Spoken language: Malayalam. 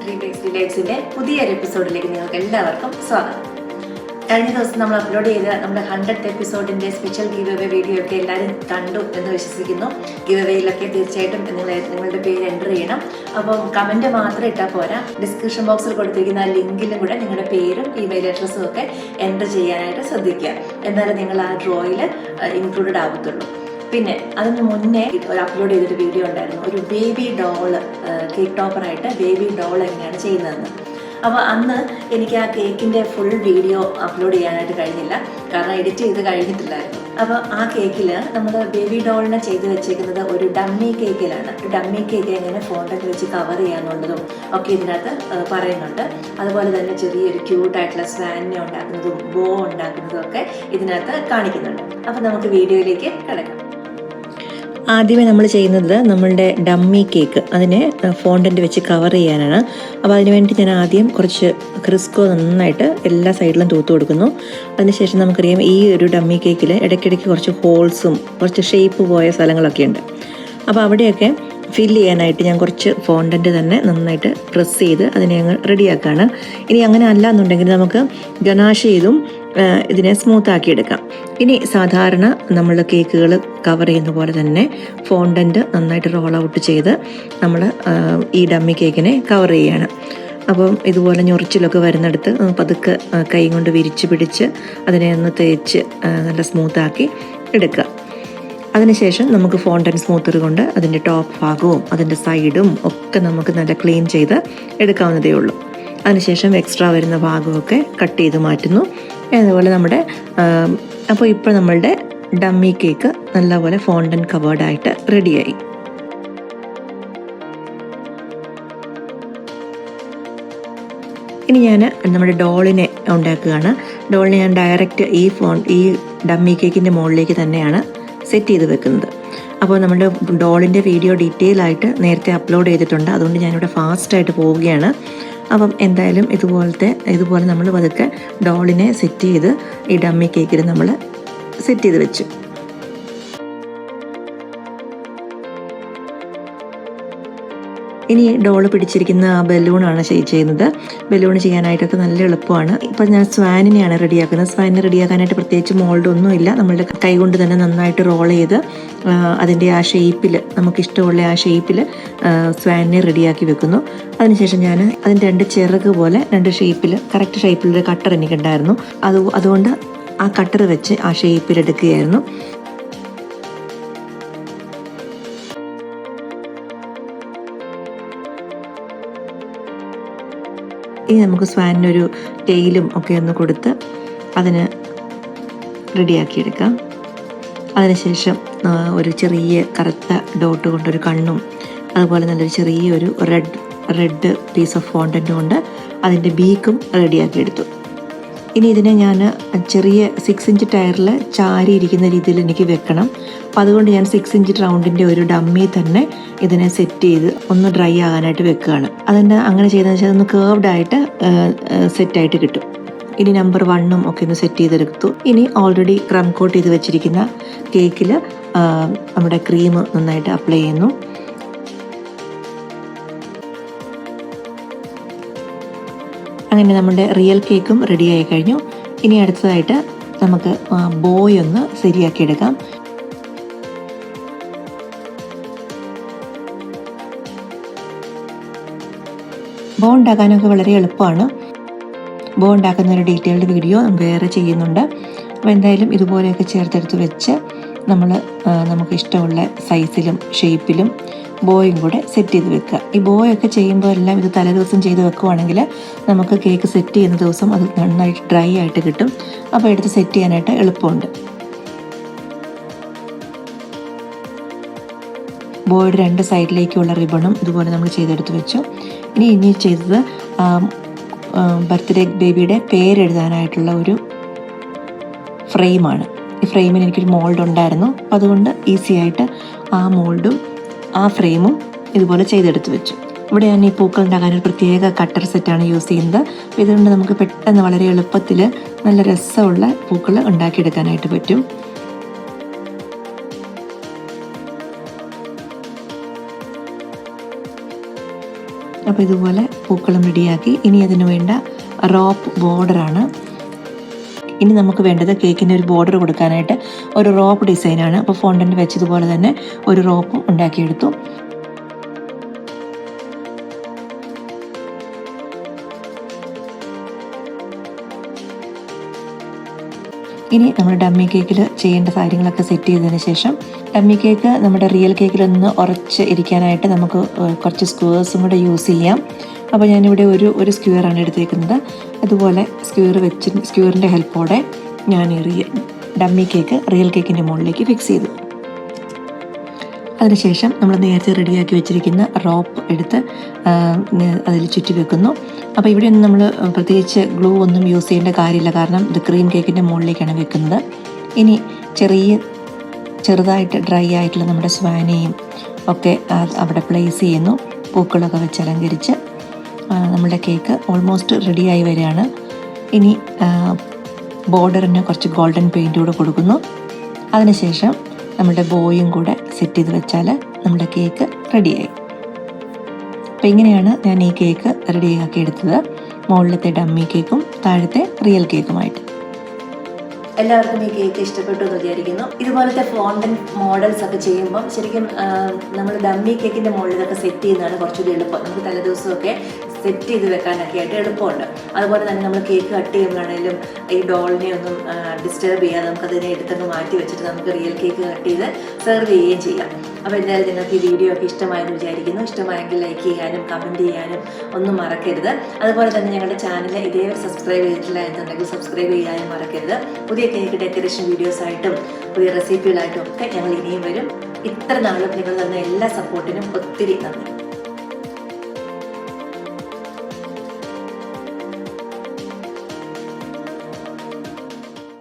DreamBakes Delights പുതിയൊരു എപ്പിസോഡിലേക്ക് നിങ്ങൾക്ക് എല്ലാവർക്കും സ്വാഗതം. കഴിഞ്ഞ ദിവസം നമ്മൾ അപ്ലോഡ് ചെയ്ത നമ്മുടെ 100th എപ്പിസോഡിന്റെ സ്പെഷ്യൽ ഗീവ് അവേ വീഡിയോ ഒക്കെ എല്ലാവരും കണ്ടു എന്ന് വിശ്വസിക്കുന്നു. ഗീവ് അവേയിലൊക്കെ തീർച്ചയായിട്ടും നിങ്ങളുടെ പേര് എൻ്റർ ചെയ്യണം. അപ്പം കമൻറ്റ് മാത്രം ഇട്ടാൽ പോരാ, ഡിസ്ക്രിപ്ഷൻ ബോക്സിൽ കൊടുത്തിരിക്കുന്ന ആ ലിങ്കിലും കൂടെ നിങ്ങളുടെ പേരും ഇമെയിൽ അഡ്രസ്സും ഒക്കെ എൻ്റർ ചെയ്യാനായിട്ട് ശ്രദ്ധിക്കുക. എന്നാലും നിങ്ങൾ ആ ഡ്രോയിൽ ഇൻക്ലൂഡഡ് ആവത്തുള്ളൂ. പിന്നെ അതിന് മുന്നേ ഒരു അപ്ലോഡ് ചെയ്തൊരു വീഡിയോ ഉണ്ടായിരുന്നു, ഒരു ബേബി ഡോള് കേക്ക് ടോപ്പറായിട്ട് ബേബി ഡോൾ എങ്ങനെയാണ് ചെയ്യുന്നതെന്ന്. അപ്പോൾ അന്ന് എനിക്ക് ആ കേക്കിൻ്റെ ഫുൾ വീഡിയോ അപ്ലോഡ് ചെയ്യാനായിട്ട് കഴിഞ്ഞില്ല, കാരണം എഡിറ്റ് ചെയ്ത് കഴിഞ്ഞിട്ടില്ലായിരുന്നു. അപ്പോൾ ആ കേക്കിൽ നമ്മൾ ബേബി ഡോളിനെ ചെയ്ത് വെച്ചേക്കുന്നത് ഒരു ഡമ്മി കേക്കിലാണ്. ഡമ്മി കേക്ക് എങ്ങനെ ഫോണ്ടന്റ് വെച്ച് കവർ ചെയ്യാന്നുള്ളതും ഒക്കെ ഇതിനകത്ത് പറയുന്നുണ്ട്. അതുപോലെ തന്നെ ചെറിയൊരു ക്യൂട്ടായിട്ടുള്ള സ്വാനിനെ ഉണ്ടാക്കുന്നതും ബോ ഉണ്ടാക്കുന്നതും ഒക്കെ ഇതിനകത്ത് കാണിക്കുന്നുണ്ട്. അപ്പോൾ നമുക്ക് വീഡിയോയിലേക്ക് കിടക്കാം. ആദ്യമേ നമ്മൾ ചെയ്യുന്നത് നമ്മളുടെ ഡമ്മി കേക്ക്, അതിനെ ഫോണ്ടന്റ് വെച്ച് കവർ ചെയ്യാനാണ്. അപ്പോൾ അതിനുവേണ്ടി ഞാൻ ആദ്യം കുറച്ച് ക്രിസ്കോ നന്നായിട്ട് എല്ലാ സൈഡിലും തൂത്ത് കൊടുക്കുന്നു. അതിനുശേഷം നമുക്കറിയാം ഈ ഒരു ഡമ്മി കേക്കിൽ ഇടയ്ക്കിടയ്ക്ക് കുറച്ച് ഹോൾസും കുറച്ച് ഷേപ്പ് പോയ സ്ഥലങ്ങളൊക്കെ ഉണ്ട്. അപ്പോൾ അവിടെയൊക്കെ ഫില്ല് ചെയ്യാനായിട്ട് ഞാൻ കുറച്ച് ഫോണ്ടന്റ് തന്നെ നന്നായിട്ട് പ്രസ് ചെയ്ത് അതിനെ അങ്ങ് റെഡിയാക്കുകയാണ്. ഇനി അങ്ങനെ അല്ല എന്നുണ്ടെങ്കിൽ നമുക്ക് ഗനാഷ് ചെയ്തും ഇതിനെ സ്മൂത്താക്കി എടുക്കാം. ഇനി സാധാരണ നമ്മൾ കേക്കുകൾ കവർ ചെയ്യുന്ന പോലെ തന്നെ ഫോണ്ടന്റ് നന്നായിട്ട് റോൾ ഔട്ട് ചെയ്ത് നമ്മൾ ഈ ഡമ്മി കേക്കിനെ കവർ ചെയ്യുകയാണ്. അപ്പം ഇതുപോലെ ഞൊറിച്ചിലൊക്കെ വരുന്നിടത്ത് പതുക്കെ കൈ കൊണ്ട് വിരിച്ച് പിടിച്ച് അതിനെ ഒന്ന് തേച്ച് നല്ല സ്മൂത്താക്കി എടുക്കുക. അതിനുശേഷം നമുക്ക് ഫോണ്ടന്റ് സ്മൂത്തർ കൊണ്ട് അതിൻ്റെ ടോപ്പ് ഭാഗവും അതിൻ്റെ സൈഡും ഒക്കെ നമുക്ക് നല്ല ക്ലീൻ ചെയ്ത് എടുക്കാവുന്നതേ ഉള്ളൂ. അതിനുശേഷം എക്സ്ട്രാ വരുന്ന ഭാഗമൊക്കെ കട്ട് ചെയ്ത് മാറ്റുന്നു. അതുപോലെ നമ്മുടെ അപ്പോൾ ഇപ്പോൾ നമ്മളുടെ ഡമ്മി കേക്ക് നല്ലപോലെ ഫോണ്ടന്റ് കവേർഡായിട്ട് റെഡിയായി. ഇനി ഞാൻ നമ്മുടെ ഡോളിനെ ഉണ്ടാക്കുകയാണ്. ഡോളിനെ ഞാൻ ഡയറക്റ്റ് ഈ ഡമ്മി കേക്കിൻ്റെ മുകളിലേക്ക് തന്നെയാണ് സെറ്റ് ചെയ്ത് വെക്കുന്നത്. അപ്പോൾ നമ്മുടെ ഡോളിൻ്റെ വീഡിയോ ഡീറ്റെയിൽ ആയിട്ട് നേരത്തെ അപ്ലോഡ് ചെയ്തിട്ടുണ്ട്, അതുകൊണ്ട് ഞാനിവിടെ ഫാസ്റ്റായിട്ട് പോവുകയാണ്. അപ്പം എന്തായാലും ഇതുപോലെ നമ്മൾ പതുക്കെ ഡോളിനെ സെറ്റ് ചെയ്ത് ഈ ഡമ്മി കേക്കിൽ നമ്മൾ സെറ്റ് ചെയ്ത് വെച്ചു. ഇനി ഡോള് പിടിച്ചിരിക്കുന്ന ആ ബലൂണാണ് ചെയ്യുന്നത്. ബലൂൺ ചെയ്യാനായിട്ടൊക്കെ നല്ല എളുപ്പമാണ്. ഇപ്പം ഞാൻ സ്വാനിനെയാണ് റെഡിയാക്കുന്നത്. സ്വാനിനെ റെഡിയാക്കാനായിട്ട് പ്രത്യേകിച്ച് മോൾഡൊന്നുമില്ല. നമ്മളുടെ കൈ കൊണ്ട് തന്നെ നന്നായിട്ട് റോൾ ചെയ്ത് അതിൻ്റെ ആ ഷേപ്പിൽ, നമുക്കിഷ്ടമുള്ള ആ ഷേപ്പിൽ സ്വാനിനെ റെഡിയാക്കി വെക്കുന്നു. അതിനുശേഷം ഞാൻ അതിൻ്റെ 2 ചിറക് പോലെ 2 ഷേപ്പിൽ, കറക്റ്റ് ഷേപ്പിലൊരു കട്ടർ എനിക്കുണ്ടായിരുന്നു. അതുകൊണ്ട് ആ കട്ടർ വെച്ച് ആ ഷേപ്പിൽ എടുക്കുകയായിരുന്നു. ഇനി നമുക്ക് സ്വാനിനൊരു ടെയിലും ഒക്കെ ഒന്ന് കൊടുത്ത് അതിന് റെഡിയാക്കിയെടുക്കാം. അതിനുശേഷം ഒരു ചെറിയ കറുത്ത ഡോട്ട് കൊണ്ടൊരു കണ്ണും, അതുപോലെ നല്ലൊരു ചെറിയൊരു റെഡ് പീസ് ഓഫ് ഫോണ്ടന്റ് കൊണ്ട് അതിൻ്റെ ബീക്കും റെഡിയാക്കിയെടുത്തു. ഇനി ഇതിനെ ഞാൻ ചെറിയ 6 ഇഞ്ച് ടയറിൽ ചാരിയിരിക്കുന്ന രീതിയിൽ എനിക്ക് വെക്കണം. അപ്പം അതുകൊണ്ട് ഞാൻ 6 ഇഞ്ച് റൗണ്ടിൻ്റെ ഒരു ഡമ്മി തന്നെ ഇതിനെ സെറ്റ് ചെയ്ത് ഒന്ന് ഡ്രൈ ആകാനായിട്ട് വെക്കുകയാണ്. അതിൻ്റെ അങ്ങനെ ചെയ്തതെന്ന് വെച്ചാൽ ഒന്ന് കേർവ്ഡായിട്ട് സെറ്റായിട്ട് കിട്ടും. ഇനി നമ്പർ 1 ഒക്കെ ഒന്ന് സെറ്റ് ചെയ്തെടുത്തു. ഇനി ഓൾറെഡി ക്രം കോട്ട് ചെയ്ത് വെച്ചിരിക്കുന്ന കേക്കിൽ നമ്മുടെ ക്രീം നന്നായിട്ട് അപ്ലൈ ചെയ്യുന്നു. അങ്ങനെ നമ്മുടെ റിയൽ കേക്കും റെഡിയായി കഴിഞ്ഞു. ഇനി അടുത്തതായിട്ട് നമുക്ക് ബോയ് ഒന്ന് ശരിയാക്കിയെടുക്കാം. ബോ ഉണ്ടാക്കാനൊക്കെ വളരെ എളുപ്പമാണ്. ബോ ഉണ്ടാക്കുന്ന ഒരു ഡീറ്റെയിൽഡ് വീഡിയോ വേറെ ചെയ്യുന്നുണ്ട്. അപ്പോൾ എന്തായാലും ഇതുപോലെയൊക്കെ ചേർത്തെടുത്ത് വെച്ച് നമുക്ക് ഇഷ്ടമുള്ള സൈസിലും ഷേപ്പിലും ബോയും കൂടെ സെറ്റ് ചെയ്ത് വെക്കുക. ഈ ബോയൊക്കെ ചെയ്യുമ്പോൾ എല്ലാം ഇത് തലേദിവസം ചെയ്ത് വെക്കുവാണെങ്കിൽ നമുക്ക് കേക്ക് സെറ്റ് ചെയ്യുന്ന ദിവസം അത് നന്നായിട്ട് ഡ്രൈ ആയിട്ട് കിട്ടും. അപ്പോൾ എടുത്ത് സെറ്റ് ചെയ്യാനായിട്ട് എളുപ്പമുണ്ട്. ബോയുടെ 2 സൈഡിലേക്കുള്ള റിബണും ഇതുപോലെ നമ്മൾ ചെയ്തെടുത്ത് വെച്ചു. ഇനി ചെയ്തത് ബർത്ത്ഡേ ബേബിയുടെ പേരെഴുതാനായിട്ടുള്ള ഒരു ഫ്രെയിമാണ്. ഈ ഫ്രെയിമിന് എനിക്കൊരു മോൾഡ് ഉണ്ടായിരുന്നു, അതുകൊണ്ട് ഈസി ആയിട്ട് ആ മോൾഡും ആ ഫ്രെയിമും ഇതുപോലെ ചെയ്തെടുത്ത് വെച്ചു. ഇവിടെ ഞാൻ ഈ പൂക്കൾ ഉണ്ടാക്കാൻ ഒരു പ്രത്യേക കട്ടർ സെറ്റാണ് യൂസ് ചെയ്യുന്നത്. അപ്പോൾ ഇതുകൊണ്ട് നമുക്ക് പെട്ടെന്ന് വളരെ എളുപ്പത്തിൽ നല്ല രസമുള്ള പൂക്കൾ ഉണ്ടാക്കിയെടുക്കാനായിട്ട് പറ്റും. അപ്പോൾ ഇതുപോലെ പൂക്കളും റെഡിയാക്കി. ഇനി അതിന് വേണ്ട റോപ്പ് ബോർഡറാണ്. ഇനി നമുക്ക് വേണ്ടത് കേക്കിന് ഒരു ബോർഡർ കൊടുക്കാനായിട്ട് ഒരു റോപ്പ് ഡിസൈനാണ്. അപ്പോൾ ഫോണ്ടൻ്റ് വെച്ചതുപോലെ തന്നെ ഒരു റോപ്പും ഉണ്ടാക്കിയെടുത്തു. ഇനി നമ്മൾ ഡമ്മി കേക്കിൽ ചെയ്യേണ്ട കാര്യങ്ങളൊക്കെ സെറ്റ് ചെയ്തതിന് ശേഷം ഡമ്മി കേക്ക് നമ്മുടെ റിയൽ കേക്കിലൊന്ന് ഉറച്ച് ഇരിക്കാനായിട്ട് നമുക്ക് കുറച്ച് സ്ക്വയർസും കൂടെ യൂസ് ചെയ്യാം. അപ്പോൾ ഞാനിവിടെ ഒരു സ്ക്വയറാണ് എടുത്തേക്കുന്നത്. അതുപോലെ സ്ക്വയറിൻ്റെ ഹെൽപ്പോടെ ഞാൻ ഈ ഡമ്മി കേക്ക് റിയൽ കേക്കിൻ്റെ മുകളിലേക്ക് ഫിക്സ് ചെയ്തു. അതിനുശേഷം നമ്മൾ നേരത്തെ റെഡിയാക്കി വെച്ചിരിക്കുന്ന റോപ്പ് എടുത്ത് അതിൽ ചുറ്റി വെക്കുന്നു. അപ്പോൾ ഇവിടെയൊന്നും നമ്മൾ പ്രത്യേകിച്ച് ഗ്ലൂ ഒന്നും യൂസ് ചെയ്യേണ്ട കാര്യമില്ല, കാരണം ഇത് ക്രീം കേക്കിൻ്റെ മുകളിലേക്കാണ് വെക്കുന്നത്. ഇനി ചെറുതായിട്ട് ഡ്രൈ ആയിട്ടുള്ള നമ്മുടെ സ്വാനെയും ഒക്കെ അവിടെ പ്ലേസ് ചെയ്യുന്നു. പൂക്കളൊക്കെ വെച്ച് അലങ്കരിച്ച് നമ്മുടെ കേക്ക് ഓൾമോസ്റ്റ് റെഡിയായി വരികയാണ്. ഇനി ബോർഡറിന് കുറച്ച് ഗോൾഡൻ പെയിൻറ്റ് കൂടെ കൊടുക്കുന്നു. അതിനുശേഷം നമ്മുടെ ബോയും കൂടെ സെറ്റ് ചെയ്ത് വെച്ചാൽ നമ്മുടെ കേക്ക് റെഡിയായി. അപ്പോൾ ഇങ്ങനെയാണ് ഞാൻ ഈ കേക്ക് റെഡിയാക്കി എടുത്തത്, മുകളിലത്തെ ഡമ്മി കേക്കും താഴത്തെ റിയൽ കേക്കുമായിട്ട്. എല്ലാവർക്കും ഈ കേക്ക് ഇഷ്ടപ്പെട്ടു എന്ന് വിചാരിക്കുന്നു. ഇതുപോലത്തെ ഫോണ്ടൻ മോഡൽസ് ഒക്കെ ചെയ്യുമ്പോൾ ശരിക്കും നമ്മൾ ഡമ്മി കേക്കിൻ്റെ മുകളിൽ ഇതൊക്കെ സെറ്റ് ചെയ്യുന്നതാണ് കുറച്ചുകൂടി എളുപ്പം. നമുക്ക് തലേദിവസമൊക്കെ സെറ്റ് ചെയ്ത് വെക്കാനൊക്കെ ആയിട്ട് എളുപ്പമുണ്ട്. അതുപോലെ തന്നെ നമ്മൾ കേക്ക് കട്ട് ചെയ്യുമ്പോഴാണെങ്കിലും ഈ ഡോളിനെ ഒന്നും ഡിസ്റ്റർബ് ചെയ്യാതെ നമുക്കതിനെ എടുത്തൊന്ന് മാറ്റി വെച്ചിട്ട് നമുക്ക് റിയൽ കേക്ക് കട്ട് ചെയ്ത് സെർവ് ചെയ്യുകയും ചെയ്യാം. അപ്പോൾ എന്തായാലും നിങ്ങൾക്ക് ഈ വീഡിയോ ഒക്കെ ഇഷ്ടമായെന്ന് വിചാരിക്കുന്നു. ഇഷ്ടമായെങ്കിൽ ലൈക്ക് ചെയ്യാനും കമൻറ്റ് ചെയ്യാനും ഒന്നും മറക്കരുത്. അതുപോലെ തന്നെ ഞങ്ങളുടെ ചാനൽ ഇതേവരെ സബ്സ്ക്രൈബ് ചെയ്തിട്ടില്ല എന്നുണ്ടെങ്കിൽ സബ്സ്ക്രൈബ് ചെയ്യാനും മറക്കരുത്. പുതിയ കേക്ക് ഡെക്കറേഷൻ വീഡിയോസായിട്ടും പുതിയ റെസിപ്പികളായിട്ടും ഒക്കെ ഞങ്ങൾ ഇനിയും വരും. ഇത്ര നാളും നിങ്ങൾ തന്ന എല്ലാ സപ്പോർട്ടിനും ഒത്തിരി നന്ദി.